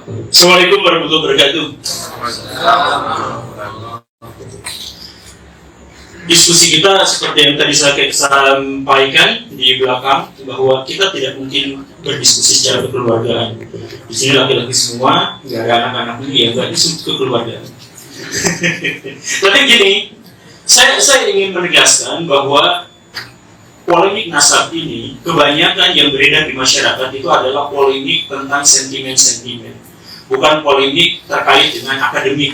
Assalamualaikum warahmatullahi wabarakatuh. Diskusi kita seperti yang tadi saya sampaikan di belakang, bahwa kita tidak mungkin berdiskusi secara kekeluargaan. Di sini laki-laki semua, nggak ada anak-anak ini, ya nggak diskusi kekeluargaan. Tapi gini, saya ingin menegaskan bahwa polemik nasab ini, kebanyakan yang beredar di masyarakat itu adalah polemik tentang sentimen-sentimen, bukan polemik terkait dengan akademik.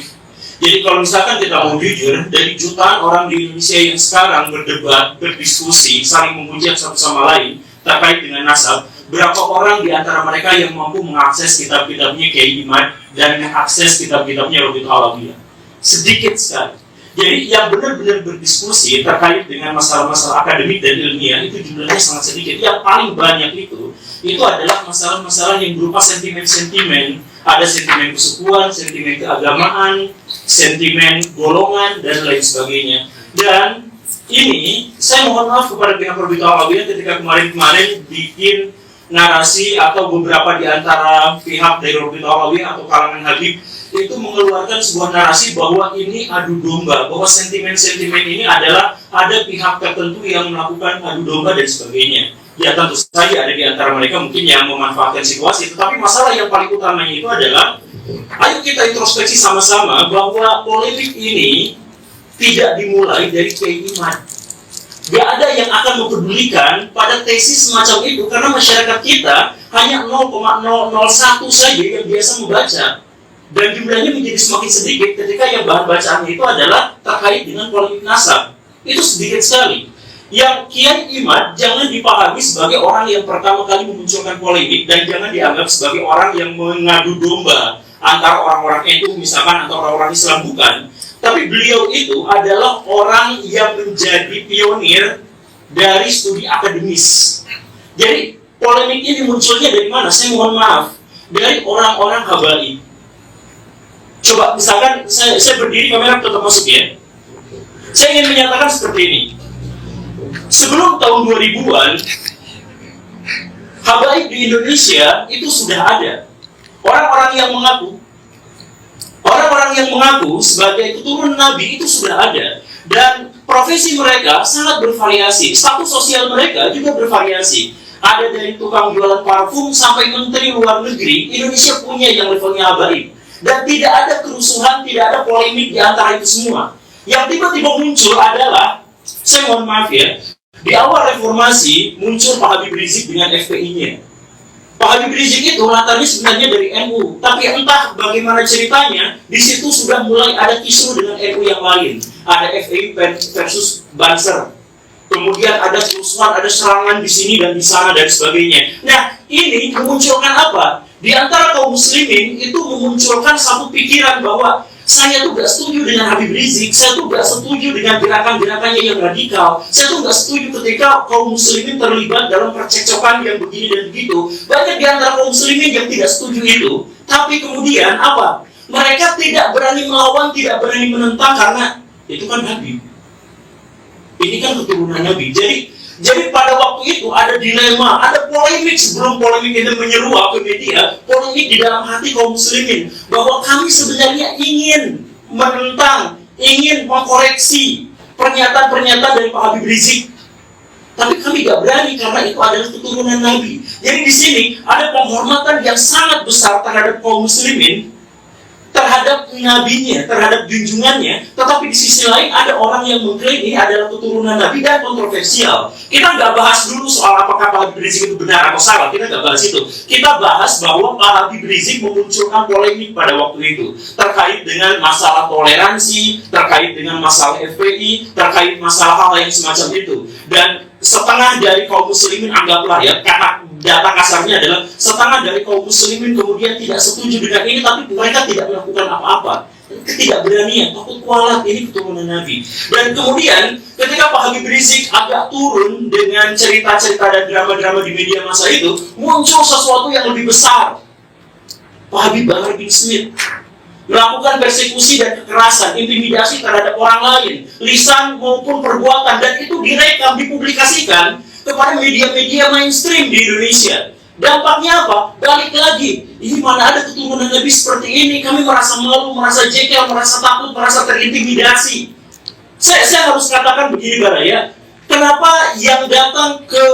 Jadi kalau misalkan kita mau jujur, dari jutaan orang di Indonesia yang sekarang berdebat, berdiskusi, saling memuji satu sama lain terkait dengan nasab, berapa orang di antara mereka yang mampu mengakses kitab-kitabnya Kiai Imad dan mengakses kitab-kitabnya Robit Alawiyah? Sedikit sekali. Jadi yang benar-benar berdiskusi terkait dengan masalah-masalah akademik dan ilmiah itu jumlahnya sangat sedikit. Yang paling banyak itu adalah masalah-masalah yang berupa sentimen-sentimen. Ada sentimen kesukuan, sentimen keagamaan, sentimen golongan, dan lain sebagainya. Dan ini, saya mohon maaf kepada pihak Robit Alawiyah ketika kemarin-kemarin bikin narasi atau beberapa di antara pihak dari Robit Alawiyah atau kalangan Habib itu mengeluarkan sebuah narasi bahwa ini adu domba, bahwa sentimen-sentimen ini adalah ada pihak tertentu yang melakukan adu domba dan sebagainya. Ya tentu saja ada di antara mereka mungkin yang memanfaatkan situasi, tetapi masalah yang paling utamanya itu adalah ayo kita introspeksi sama-sama bahwa polemik ini tidak dimulai dari Kiai Imad. Gak ada yang akan mempedulikan pada tesis semacam itu karena masyarakat kita hanya 0,001 saja yang biasa membaca. Dan jumlahnya menjadi semakin sedikit ketika yang bahan bacaannya itu adalah terkait dengan polemik nasab. Itu sedikit sekali. Yang Kiai Imad jangan dipahami sebagai orang yang pertama kali memunculkan polemik dan jangan dianggap sebagai orang yang mengadu domba antara orang-orang itu misalkan atau orang-orang Islam, bukan. Tapi beliau itu adalah orang yang menjadi pionir dari studi akademis. Jadi polemik ini munculnya dari mana? Saya mohon maaf, dari orang-orang habaib. Coba misalkan saya berdiri, kamera tetap masuk ya. Saya ingin menyatakan seperti ini. Sebelum tahun 2000-an, habaib di Indonesia itu sudah ada. Orang-orang yang mengaku sebagai keturunan Nabi itu sudah ada. Dan profesi mereka sangat bervariasi. Status sosial mereka juga bervariasi. Ada dari tukang jualan parfum sampai menteri luar negeri, Indonesia punya yang levelnya habaib. Dan tidak ada kerusuhan, tidak ada polemik di antara itu semua. Yang tiba-tiba muncul adalah, saya mohon maaf ya, di awal reformasi muncul Pak Habib Rizik dengan FPI-nya. Pak Habib Rizik itu latarnya sebenarnya dari NU, tapi entah bagaimana ceritanya, di situ sudah mulai ada kisruh dengan NU yang lain. Ada FPI versus Banser. Kemudian ada kerusuhan, ada serangan di sini dan di sana dan sebagainya. Nah, ini memunculkan apa? Di antara kaum muslimin itu memunculkan satu pikiran bahwa saya tuh gak setuju dengan Habib Rizik, saya tuh gak setuju dengan gerakan-gerakannya yang radikal, saya tuh gak setuju ketika kaum muslimin terlibat dalam percekcokan yang begini dan begitu. Banyak di antara kaum muslimin yang tidak setuju itu, tapi kemudian apa? Mereka tidak berani melawan, tidak berani menentang karena itu kan Habib. Ini kan keturunan Nabi. Jadi pada waktu itu ada dilema, ada polemik sebelum polemik ini menyeruak ke media, polemik di dalam hati kaum muslimin bahwa kami sebenarnya ingin menentang, ingin mengkoreksi pernyataan-pernyataan dari Pak Habib Rizik. Tapi kami gak berani karena itu adalah keturunan Nabi. Jadi di sini ada penghormatan yang sangat besar terhadap kaum muslimin, terhadap nabinya, terhadap junjungannya, tetapi di sisi lain ada orang yang mengklaim ini adalah keturunan Nabi dan kontroversial. Kita nggak bahas dulu soal apakah Pak Habib Rizik itu benar atau salah, kita nggak bahas itu. Kita bahas bahwa Pak Habib Rizik memunculkan polemik pada waktu itu terkait dengan masalah toleransi, terkait dengan masalah FPI, terkait masalah hal yang semacam itu. Dan setengah dari kaum muslimin, anggaplah ya, karena data kasarnya adalah setengah dari kaum muslimin kemudian tidak setuju dengan ini, tapi mereka tidak melakukan apa-apa. Ketidakberanian, takut kualat, ini keturunan Nabi. Dan kemudian ketika Pak Habib Rizik agak turun dengan cerita-cerita dan drama-drama di media massa itu, muncul sesuatu yang lebih besar. Pak Habib Bahar bin Smith melakukan persekusi dan kekerasan, intimidasi terhadap orang lain, lisan maupun perbuatan, dan itu direkam, dipublikasikan kepada media-media mainstream di Indonesia. Dampaknya apa? Balik lagi, ini mana ada keturunan Nabi seperti ini, kami merasa malu, merasa jengkel, merasa takut, merasa terintimidasi. Saya harus katakan begini Baraya, kenapa yang datang ke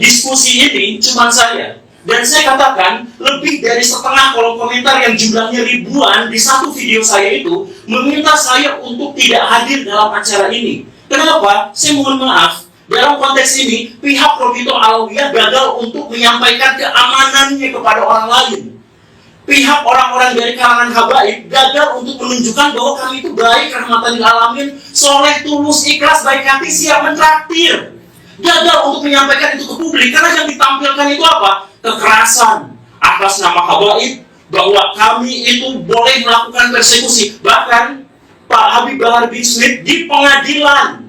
diskusi ini cuma saya? Dan saya katakan, lebih dari setengah kolom komentar yang jumlahnya ribuan di satu video saya itu meminta saya untuk tidak hadir dalam acara ini. Kenapa? Saya mohon maaf. Dalam konteks ini, pihak Robito Alawiyah gagal untuk menyampaikan keamanannya kepada orang lain. Pihak orang-orang dari kalangan habaib gagal untuk menunjukkan bahwa kami itu baik, rahmatan lil alamin, soleh, tulus, ikhlas, baik hati, siap mentraktir. Gagal untuk menyampaikan itu ke publik, karena yang ditampilkan itu apa? Kekerasan atas nama habaib, bahwa kami itu boleh melakukan persekusi. Bahkan Pak Habib Bahar bin Smith di pengadilan,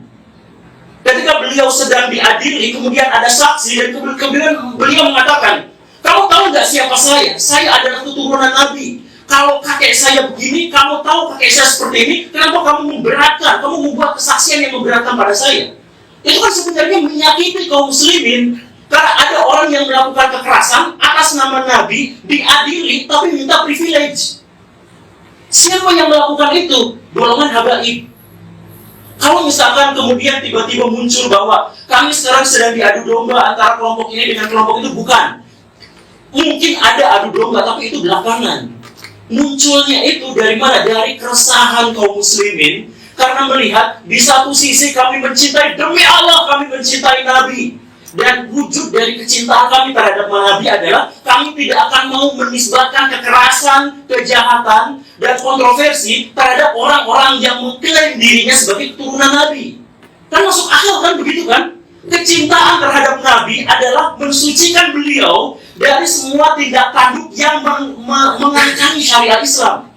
ketika beliau sedang diadili, kemudian ada saksi, dan kemudian beliau mengatakan, kamu tahu nggak siapa saya? Saya adalah keturunan Nabi. Kalau kakek saya begini, kamu tahu kakek saya seperti ini, kenapa kamu memberatkan? Kamu membuat kesaksian yang memberatkan pada saya. Itu kan sebenarnya menyakiti kaum muslimin. Karena ada orang yang melakukan kekerasan atas nama Nabi, diadili, tapi minta privilege. Siapa yang melakukan itu? Golongan habaib. Kalau misalkan kemudian tiba-tiba muncul bahwa kami sekarang sedang diadu domba antara kelompok ini dengan kelompok itu, bukan. Mungkin ada adu domba, tapi itu belakangan. Munculnya itu dari mana? Dari keresahan kaum muslimin, karena melihat di satu sisi kami mencintai, demi Allah kami mencintai Nabi. Dan wujud dari kecintaan kami terhadap Nabi adalah kami tidak akan mau menisbatkan kekerasan, kejahatan, dan kontroversi terhadap orang-orang yang mengklaim dirinya sebagai keturunan Nabi. Kan masuk akal kan begitu kan? Kecintaan terhadap Nabi adalah mensucikan beliau dari semua tindak tanduk yang mengangkangi syariat Islam.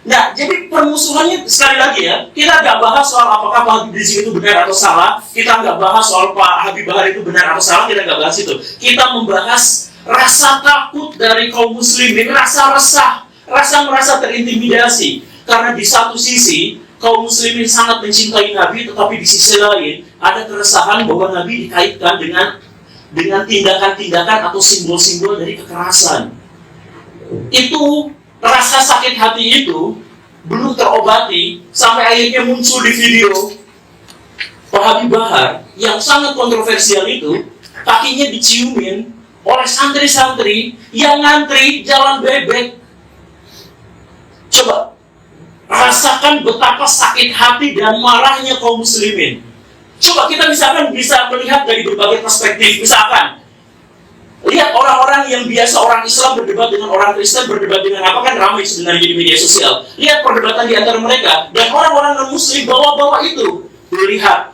Nah, jadi permusuhannya sekali lagi ya, kita nggak bahas soal apakah Pak Habib Rizik itu benar atau salah, kita nggak bahas soal Pak Habib Bahar itu benar atau salah, kita nggak bahas itu. Kita membahas rasa takut dari kaum muslimin, rasa resah, rasa merasa terintimidasi. Karena di satu sisi, kaum muslimin sangat mencintai Nabi, tetapi di sisi lain, ada keresahan bahwa Nabi dikaitkan dengan tindakan-tindakan atau simbol-simbol dari kekerasan. Itu rasa sakit hati itu belum terobati sampai akhirnya muncul di video Pak Habib Bahar yang sangat kontroversial itu, kakinya diciumin oleh santri-santri yang ngantri jalan bebek. Coba rasakan betapa sakit hati dan marahnya kaum muslimin. Coba kita misalkan bisa melihat dari berbagai perspektif. Misalkan lihat orang-orang yang biasa orang Islam berdebat dengan orang Kristen, berdebat dengan apa, kan ramai sebenarnya di media sosial. Lihat perdebatan di antara mereka, dan orang-orang non-muslim bawa-bawa itu. Lihat,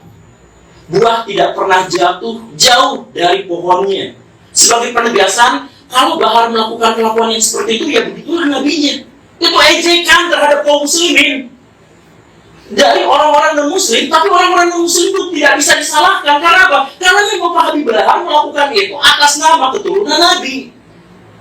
buah tidak pernah jatuh jauh dari pohonnya. Sebagai penegasan, kalau Bahar melakukan kelakuan yang seperti itu, ya begitulah nabinya. Itu ejekan terhadap kaum muslimin dari orang-orang non-muslim, tapi orang-orang non-muslim itu tidak bisa disalahkan. Karena apa? Karena memang Pak Habib Bahar melakukan itu atas nama keturunan Nabi.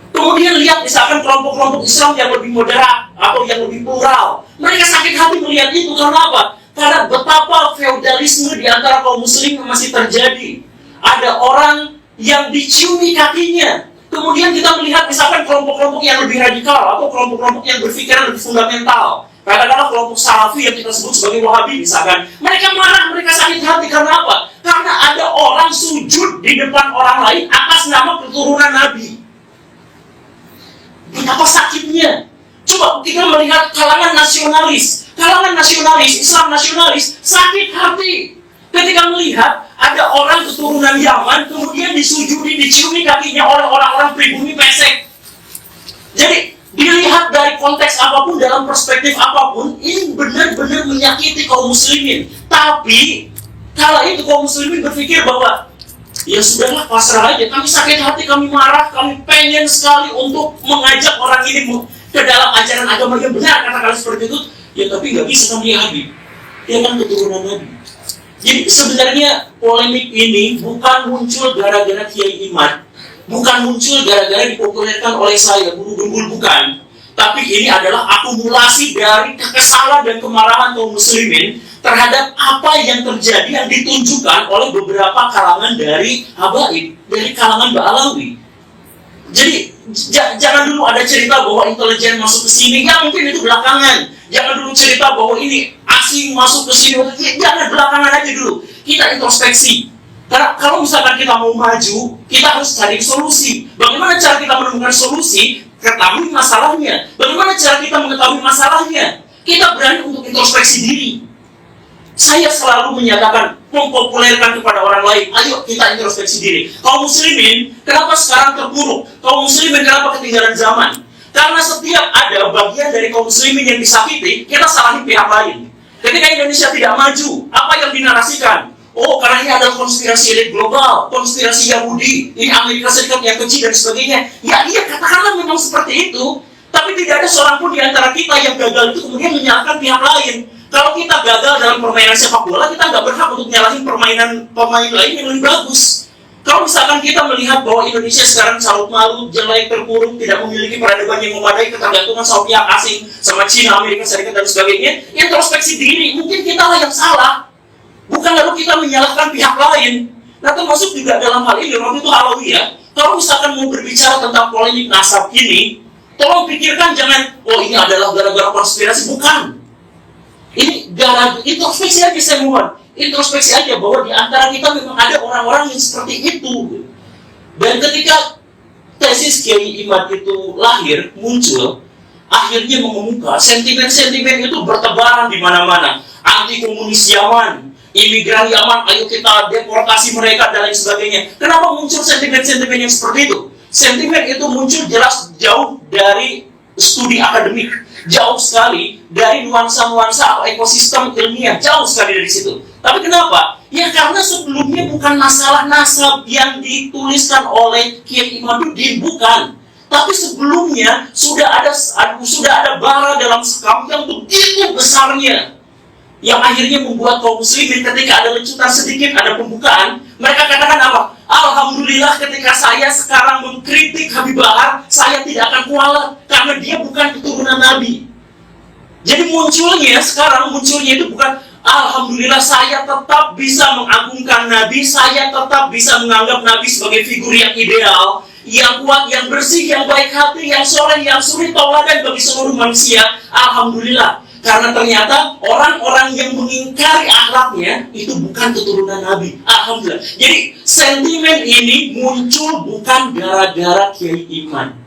Kemudian lihat misalkan kelompok-kelompok Islam yang lebih moderat atau yang lebih plural, mereka sakit hati melihat itu. Karena apa? Karena betapa feodalisme di antara kaum muslim masih terjadi. Ada orang yang diciumi kakinya. Kemudian kita melihat misalkan kelompok-kelompok yang lebih radikal atau kelompok-kelompok yang berpikiran lebih fundamental. Kadang-kadang kelompok Salafi yang kita sebut sebagai Wahabi misalkan, mereka marah, mereka sakit hati karena apa? Karena ada orang sujud di depan orang lain atas nama keturunan Nabi. Betapa sakitnya. Coba kita melihat kalangan nasionalis, Islam nasionalis, sakit hati ketika melihat ada orang keturunan Yaman kemudian disujudi, diciumi kakinya oleh orang-orang pribumi pesek. Jadi dilihat dari konteks apapun, dalam perspektif apapun, ini benar-benar menyakiti kaum muslimin. Tapi kala itu kaum muslimin berpikir bahwa ya sudahlah, pasrah aja, kami sakit hati, kami marah, kami pengen sekali untuk mengajak orang ini ke dalam ajaran agama yang benar, katakan seperti itu. Ya tapi nggak bisa, kami Habib, dia kan keturunan Nabi. Jadi sebenarnya polemik ini bukan muncul gara-gara Kiai Iman, bukan muncul gara-gara dipopulerkan oleh saya, Guru Gembul, bukan. Tapi ini adalah akumulasi dari kekesalan dan kemarahan kaum muslimin terhadap apa yang terjadi yang ditunjukkan oleh beberapa kalangan dari habaib, dari kalangan Ba'alawi. Jadi jangan dulu ada cerita bahwa intelijen masuk ke sini, ya mungkin itu belakangan. Jangan dulu cerita bahwa ini asing masuk ke sini, jangan, belakangan aja dulu. Kita introspeksi. Karena kalau misalkan kita mau maju, kita harus cari solusi. Bagaimana cara kita menemukan solusi? Ketahui masalahnya. Bagaimana cara kita mengetahui masalahnya? Kita berani untuk introspeksi diri. Saya selalu menyatakan, mempopulerkan kepada orang lain, ayo kita introspeksi diri. Kaum muslimin, kenapa sekarang terpuruk? Kaum muslimin kenapa ketinggalan zaman? Karena setiap ada bagian dari kaum muslimin yang disakiti, kita salahin pihak lain. Ketika Indonesia tidak maju, apa yang dinarasikan? Oh, karena ini adalah konspirasi elit global, konspirasi Yahudi, ini Amerika Serikat yang kecil dan sebagainya. Ya iya, katakanlah memang seperti itu. Tapi tidak ada seorang pun di antara kita yang gagal itu kemudian menyalahkan pihak lain. Kalau kita gagal dalam permainan sepak bola, kita nggak berhak untuk nyalahin permainan pemain lain yang lebih bagus. Kalau misalkan kita melihat bahwa Indonesia sekarang salut malu, jelek, terpuruk, tidak memiliki peradaban yang memadai, ketergantungan sama pihak asing, sama Cina, Amerika Serikat, dan sebagainya, introspeksi diri, mungkin kita lah yang salah. Bukan lalu kita menyalahkan pihak lain. Nah, termasuk juga dalam hal ini, waktu itu Alawiyah, kalau misalkan mau berbicara tentang polemik nasab ini, tolong pikirkan jangan, oh ini adalah gara-gara konspirasi, bukan. Ini introspeksi aja saya mohon. Introspeksi aja bahwa di antara kita memang ada orang-orang yang seperti itu. Dan ketika tesis Kiai Imad itu lahir, muncul, akhirnya mengemuka, sentimen-sentimen itu bertebaran di mana-mana. Anti komunis Yaman, imigran Yaman, ayo kita deportasi mereka dan lain sebagainya. Kenapa muncul sentimen-sentimen yang seperti itu? Sentimen itu muncul jelas jauh dari studi akademik, jauh sekali dari nuansa-nuansa ekosistem ilmiah, jauh sekali dari situ. Tapi kenapa? Ya karena sebelumnya bukan masalah nasab yang dituliskan oleh Kiai Imaduddin, bukan. Tapi sebelumnya sudah ada bara dalam sekam yang begitu besarnya, yang akhirnya membuat kaum muslimin ketika ada lecutan sedikit, ada pembukaan, mereka katakan apa? Alhamdulillah ketika saya sekarang mengkritik Habib Bahar, saya tidak akan kualat karena dia bukan keturunan Nabi. Jadi munculnya itu bukan alhamdulillah saya tetap bisa mengagungkan Nabi, saya tetap bisa menganggap Nabi sebagai figur yang ideal, yang kuat, yang bersih, yang baik hati, yang soleh, yang suri tauladan bagi seluruh manusia. Alhamdulillah. Karena ternyata orang-orang yang mengingkari akhlaknya itu bukan keturunan Nabi. Alhamdulillah. Jadi sentimen ini muncul bukan gara-gara Kiai Imad.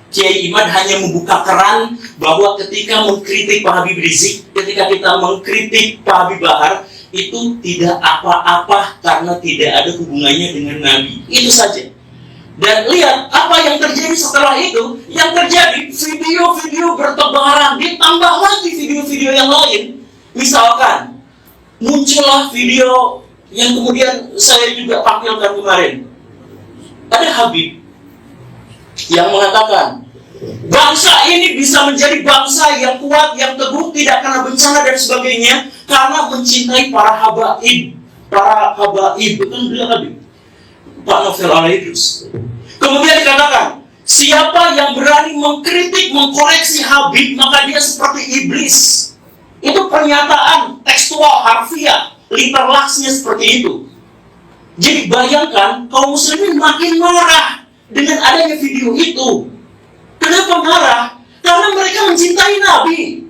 Kiai Imad hanya membuka keran bahwa ketika mengkritik Pak Habib Rizik, ketika kita mengkritik Pak Habib Bahar, itu tidak apa-apa karena tidak ada hubungannya dengan Nabi. Itu saja. Dan lihat apa yang terjadi setelah itu. Yang terjadi, video-video bertebaran, ditambah lagi video-video yang lain. Misalkan muncullah video yang kemudian saya juga tampilkan kemarin. Ada Habib yang mengatakan bangsa ini bisa menjadi bangsa yang kuat, yang teguh, tidak kena bencana dan sebagainya karena mencintai para habaib. Betul beliau Habib Pak Novel Al-Idrus. Kemudian dikatakan, siapa yang berani mengkritik, mengkoreksi Habib, maka dia seperti iblis. Itu pernyataan tekstual, harfiah, literlasnya seperti itu. Jadi bayangkan, kaum muslimin makin marah dengan adanya video itu. Kenapa marah? Karena mereka mencintai Nabi.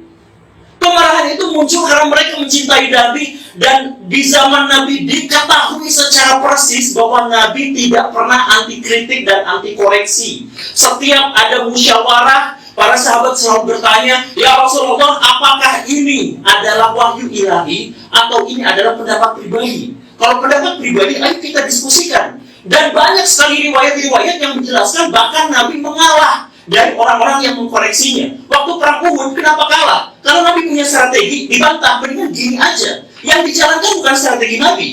Kemarahan itu muncul karena mereka mencintai Nabi, dan di zaman Nabi diketahui secara persis bahwa Nabi tidak pernah anti kritik dan anti koreksi. Setiap ada musyawarah, para sahabat selalu bertanya, ya Rasulullah, apakah ini adalah wahyu ilahi atau ini adalah pendapat pribadi? Kalau pendapat pribadi, ayo kita diskusikan. Dan banyak sekali riwayat-riwayat yang menjelaskan bahkan Nabi mengalah dari orang-orang yang mengkoreksinya. Waktu perang Uhud, kenapa kalah? Kalau Nabi punya strategi, dibantah, mendingan gini aja. Yang dijalankan bukan strategi Nabi,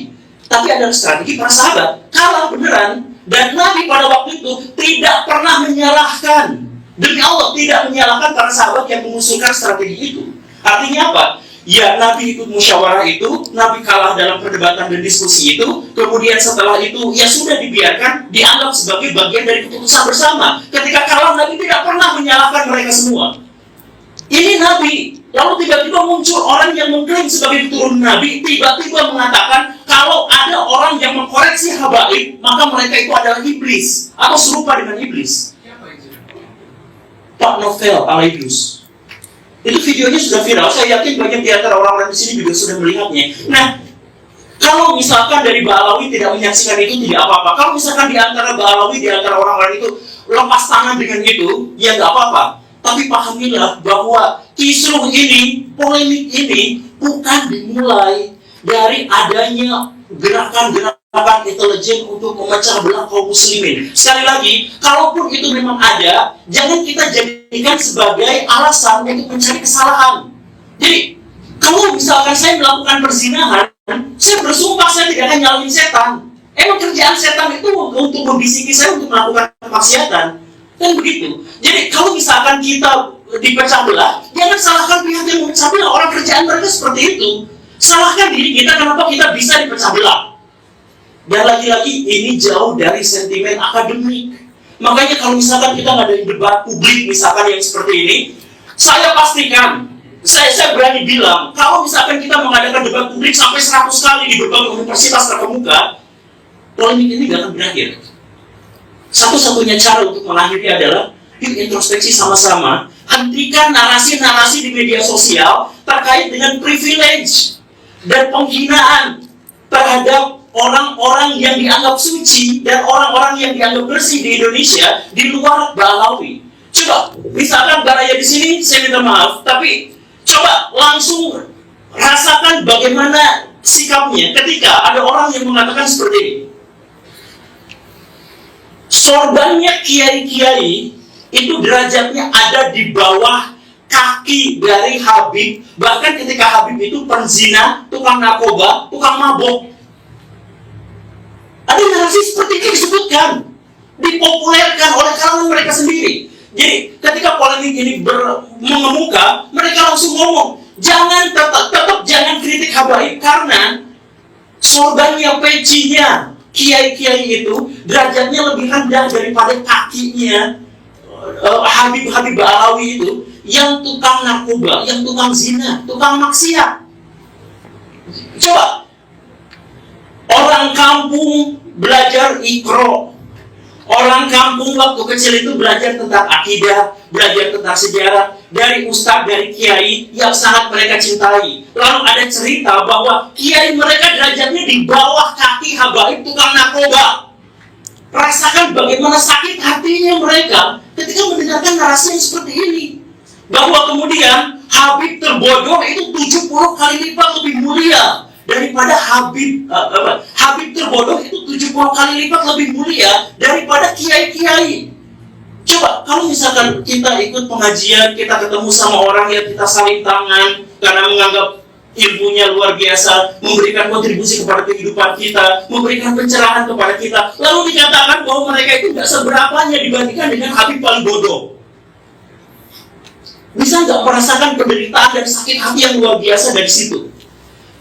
tapi adalah strategi para sahabat. Kalah beneran. Dan Nabi pada waktu itu tidak pernah menyalahkan. Demi Allah, tidak menyalahkan para sahabat yang mengusulkan strategi itu. Artinya apa? Ya, Nabi ikut musyawarah itu, Nabi kalah dalam perdebatan dan diskusi itu, kemudian setelah itu, ya sudah dibiarkan, dianggap sebagai bagian dari keputusan bersama. Ketika kalah, Nabi tidak pernah menyalahkan mereka semua. Ini Nabi. Lalu tiba-tiba muncul orang yang mengklaim sebagai keturunan Nabi, tiba-tiba mengatakan, kalau ada orang yang mengkoreksi habaib, maka mereka itu adalah iblis, atau serupa dengan iblis. Pak Novel Alaius. Itu videonya sudah viral. Saya yakin banyak di antara orang-orang di sini juga sudah melihatnya. Nah, kalau misalkan dari Mbak Alawi tidak menyaksikan itu tidak apa-apa. Kalau misalkan di antara Mbak Alawi, di antara orang-orang itu lepas tangan dengan itu, ya nggak apa-apa. Tapi pahamilah bahwa kisruh ini, polemik ini bukan dimulai dari adanya gerakan-gerakan intelijen untuk memecah belah kaum muslimin. Sekali lagi, kalaupun itu memang ada, jangan kita jadikan sebagai alasan untuk mencari kesalahan. Jadi, kalau misalkan saya melakukan perzinahan, saya bersumpah saya tidak akan nyalahin setan. Emang kerjaan setan itu untuk membisiki saya untuk melakukan kemaksiatan. Kan begitu. Jadi kalau misalkan kita dipecah belah, jangan salahkan pihak yang memecah belah. Orang kerjaan mereka seperti itu. Salahkan diri kita kenapa kita bisa dipecah belah. Dan lagi-lagi ini jauh dari sentimen akademik. Makanya kalau misalkan kita ngadain debat publik misalkan yang seperti ini, saya pastikan, saya berani bilang, kalau misalkan kita mengadakan debat publik sampai 100 kali di berbagai universitas terkemuka, polemik ini gak akan berakhir. Satu-satunya cara untuk mengakhiri adalah yuk introspeksi sama-sama, hentikan narasi-narasi di media sosial terkait dengan privilege dan penghinaan terhadap orang-orang yang dianggap suci dan orang-orang yang dianggap bersih di Indonesia di luar Balawi. Coba, misalkan Baraya di sini, saya minta maaf, tapi coba langsung rasakan bagaimana sikapnya ketika ada orang yang mengatakan seperti ini. Sorbannya kiai-kiai itu derajatnya ada di bawah kaki dari Habib. Bahkan ketika Habib itu penzina, tukang narkoba, tukang mabok. Ada narasi seperti ini disebutkan, dipopulerkan oleh kalangan mereka sendiri. Jadi ketika polemik ini mengemuka, mereka langsung ngomong, jangan tetap jangan kritik Habaib karena sorbannya, pecinya kiai-kiai itu derajatnya lebih rendah daripada kakinya Habib-Habib Alawi itu yang tukang narkoba, yang tukang zina, tukang maksiat. Coba orang kampung belajar Iqra. Orang kampung waktu kecil itu belajar tentang akidah, belajar tentang sejarah dari ustadz, dari kiai yang sangat mereka cintai. Lalu ada cerita bahwa kiai mereka derajatnya di bawah kaki Habaib tukang narkoba. Rasakan bagaimana sakit hatinya mereka ketika mendengarkan narasi yang seperti ini. Bahwa kemudian Habib terbodoh itu 70 kali lipat lebih mulia daripada Habib terbodoh itu 70 kali lipat lebih mulia daripada kiai-kiai. Coba kalau misalkan kita ikut pengajian, kita ketemu sama orang yang kita saling tangan karena menganggap ilmunya luar biasa, memberikan kontribusi kepada kehidupan kita, memberikan pencerahan kepada kita, lalu dikatakan bahwa mereka itu tidak seberapanya dibandingkan dengan Habib paling bodoh. Bisa nggak merasakan penderitaan dan sakit hati yang luar biasa dari situ?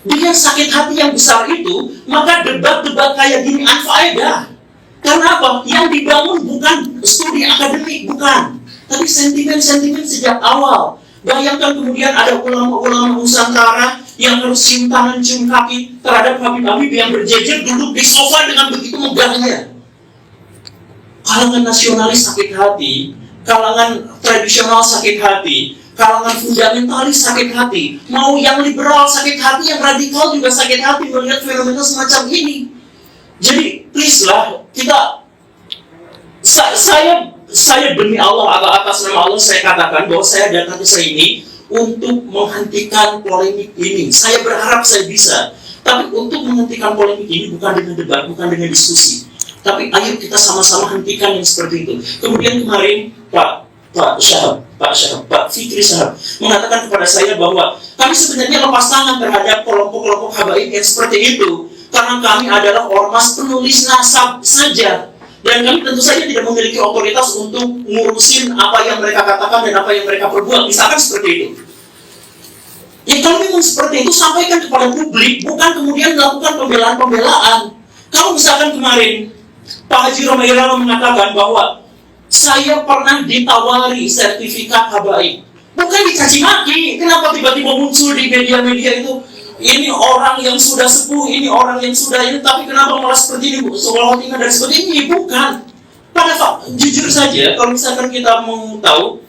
Dengan sakit hati yang besar itu, maka debat-debat kayak gini unfaedah. Karena apa? Yang dibangun bukan studi akademik, bukan. Tapi sentimen-sentimen sejak awal. Bayangkan kemudian ada ulama-ulama Nusantara yang harus cium tangan, cium kaki terhadap Habib-Habib yang berjejer duduk di sofa dengan begitu megahnya. Kalangan nasionalis sakit hati, kalangan tradisional sakit hati, kalangan fundamentalis sakit hati, mau yang liberal sakit hati, yang radikal juga sakit hati melihat fenomena semacam ini. Jadi please lah, saya demi Allah, atas nama Allah saya katakan bahwa saya datang ke sini untuk menghentikan polemik ini. Saya berharap saya bisa, tapi untuk menghentikan polemik ini bukan dengan debat, bukan dengan diskusi, tapi ayo kita sama-sama hentikan yang seperti itu. Kemudian kemarin Pak Fikri Syahab mengatakan kepada saya bahwa kami sebenarnya lepas tangan terhadap kelompok-kelompok Habaib yang seperti itu karena kami adalah ormas penulis nasab saja dan kami tentu saja tidak memiliki otoritas untuk ngurusin apa yang mereka katakan dan apa yang mereka perbuat, misalkan seperti itu. Ya kalau memang seperti itu sampaikan kepada publik, bukan kemudian melakukan pembelaan-pembelaan. Kalau misalkan kemarin Pak Haji Romairama mengatakan bahwa saya pernah ditawari sertifikat Habaib, bukan dicaci maki. Kenapa tiba-tiba muncul di media-media itu, ini orang yang sudah sepuh, ini orang yang sudah ini, tapi kenapa malah seperti ini, seolah tinggal dan seperti ini? Bukan. Pada jujur saja, kalau misalkan kita mau tahu,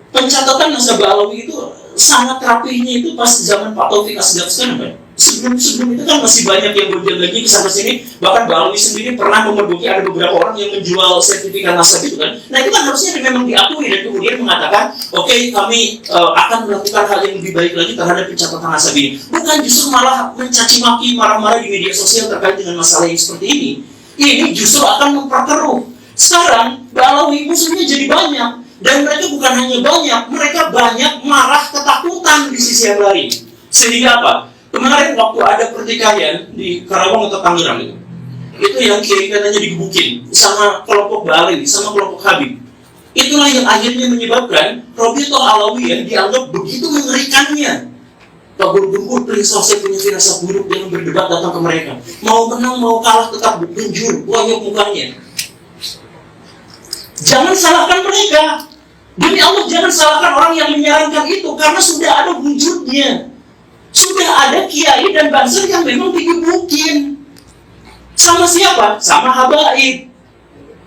Pencatatan nasabah Alawi itu sangat rapihnya itu pas zaman Pak Taufik Asgaf kan. Sebelum itu kan masih banyak yang berjanji ke sana sini. Bahkan Mbak Alawi sendiri pernah memergoki ada beberapa orang yang menjual sertifikat nasabah itu kan. Nah itu kan harusnya memang diakui dan kemudian mengatakan, oke, kami akan melakukan hal yang lebih baik lagi terhadap pencatatan nasabah ini. Bukan justru malah mencaci maki, marah-marah di media sosial terkait dengan masalah yang seperti ini. Ini justru akan memperkeruh. Sekarang Mbak Alawi musuhnya jadi banyak. Dan mereka bukan hanya banyak, mereka banyak marah ketakutan di sisi yang lain. Sehingga apa? Kemarin waktu ada pertikaian di Karawang atau Tangerang itu yang kiai katanya digebukin sama kelompok Bali, sama kelompok Habib. Itulah yang akhirnya menyebabkan Robito Alawiyah dianggap begitu mengerikannya. Pak Guru, please, saya punya firasat buruk, jangan berdebat datang ke mereka. Mau menang, mau kalah, tetap benjur, buayok mukanya. Jangan salahkan mereka. Demi Allah, jangan salahkan orang yang menyarankan itu, karena sudah ada wujudnya. Sudah ada kiai dan bangsa yang memang digebukin. Sama siapa? Sama habaib.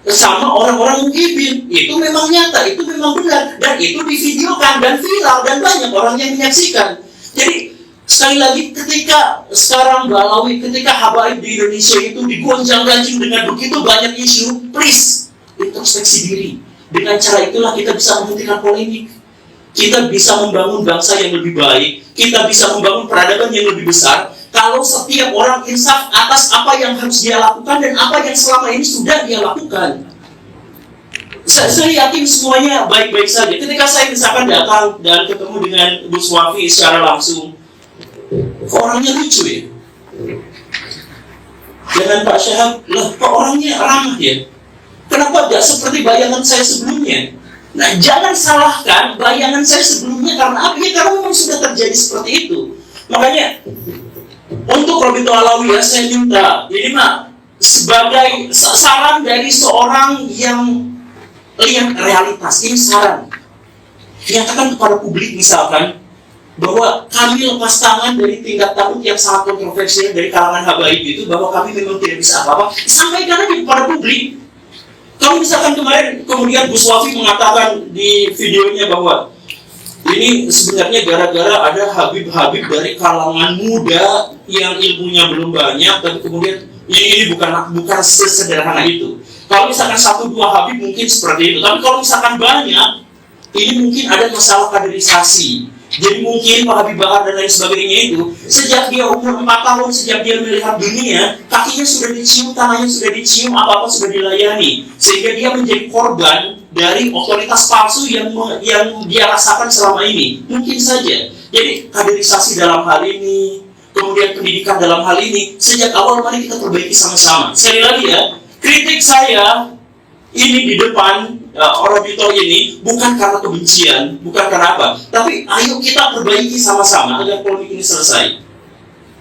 Sama orang-orang mukibin. Itu memang nyata, itu memang benar. Dan itu divideokan dan viral dan banyak orang yang menyaksikan. Jadi, sekali lagi ketika sekarang Mbak Alawi, ketika habaib di Indonesia itu digonjang-ganjing dengan begitu banyak isu, please, introspeksi diri. Dengan cara itulah kita bisa menghentikan polemik. Kita bisa membangun bangsa yang lebih baik. Kita bisa membangun peradaban yang lebih besar. Kalau setiap orang insaf atas apa yang harus dia lakukan dan apa yang selama ini sudah dia lakukan. Saya yakin semuanya baik-baik saja. Ketika saya misalkan datang dan ketemu dengan Gus Wafi secara langsung, orangnya lucu ya. Dengan Pak Syahab, kok orangnya ramah ya. Kenapa tidak seperti bayangan saya sebelumnya? Nah, jangan salahkan bayangan saya sebelumnya karena apa? Ya, karena memang sudah terjadi seperti itu. Makanya, untuk Robito Alawiyah saya minta, ini mah sebagai saran dari seorang yang lihat realitas, ini saran. Nyatakan kepada publik misalkan, bahwa kami lepas tangan dari tindak tanduk yang sangat kontroversial dari kalangan habaib itu, bahwa kami memang tidak bisa apa-apa. Sampaikan aja kepada publik. Kalau misalkan kemarin kemudian Gus Wafi mengatakan di videonya bahwa ini sebenarnya gara-gara ada habib-habib dari kalangan muda yang ilmunya belum banyak, tapi kemudian ini bukan sesederhana itu. Kalau misalkan 1-2 habib mungkin seperti itu, tapi kalau misalkan banyak, ini mungkin ada masalah kaderisasi. Jadi mungkin Pak Habib Bahar dan lain sebagainya itu, sejak dia umur 4 tahun, sejak dia melihat dunia, kakinya sudah dicium, tangannya sudah dicium, apa-apa sudah dilayani. Sehingga dia menjadi korban dari otoritas palsu yang dia rasakan selama ini. Mungkin saja. Jadi kaderisasi dalam hal ini, kemudian pendidikan dalam hal ini, sejak awal mari kita perbaiki sama-sama. Sekali lagi ya, kritik saya ini di depan Robito ini bukan karena kebencian, bukan karena apa, tapi ayo kita perbaiki sama-sama agar polemik ini selesai.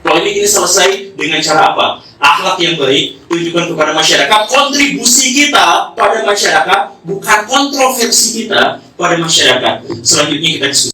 Polemik ini selesai dengan cara apa? Akhlak yang baik, tunjukkan kepada masyarakat, kontribusi kita pada masyarakat, bukan kontroversi kita pada masyarakat. Selanjutnya kita diskusi.